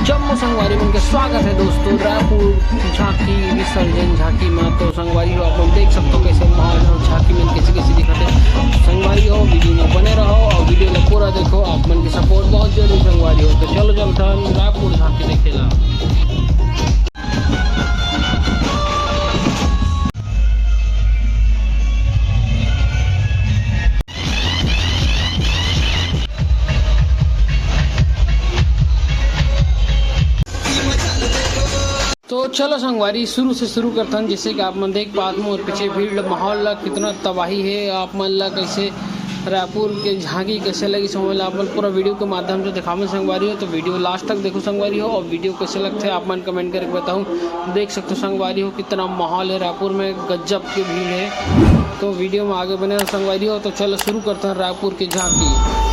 जम्मू संगवारी मन के स्वागत है दोस्तों। रायपुर झांकी विसर्जन झांकी में तो संगवारी हो आप देख सकते हो कैसे माहौल हो, झांकी में कैसे कैसे दिखते संगवारी हो। वीडियो में बने रहो और वीडियो में पूरा देखो, आप मन की सपोर्ट बहुत जरूरी संगवारी हो। तो चलो चलता रायपुर झांकी देखेला। तो चलो संगवारी शुरू से शुरू करता हूँ। जैसे कि आप मन देख पाते हो पीछे भीड़ माहौल कितना तबाही है। आप मन ला कैसे रायपुर के झांकी कैसे लगी समझ ला आप मन पूरा वीडियो के माध्यम से दिखावे संगवारी हो। तो वीडियो लास्ट तक देखो संगवारी हो और वीडियो कैसे लगते हैं आप मन कमेंट करके बताऊँ। देख सकते हो संगवारी हो कितना माहौल है, रायपुर में गजब की भीड़ है। तो वीडियो में आगे बने संगवारी हो। तो चलो शुरू करते हैं रायपुर की झांकी।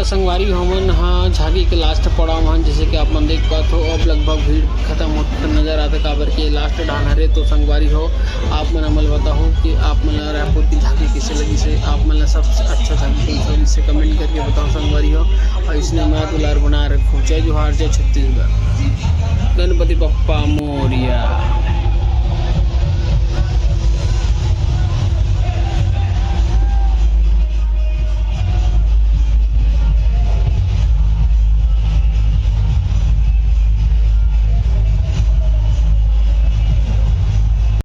संगवारी हमन हाँ झांकी के लास्ट पड़ाव हन, जैसे कि आप मन देख पाते हो अब लगभग भीड़ खत्म होते नजर आते काबर के लास्ट डाहन हरे। तो संगवारी हो आप मन अमल बताओ कि आप मन रायपुर की झांकी कैसे लगी से, आप मन सबसे अच्छा झांकी कौन सा इससे कमेंट करके बताओ संगवारी हो। और इसने मैं दुलार बना रखूँ। जय जोहार, जय छत्तीसगढ़, गणपति बप्पा मोरिया।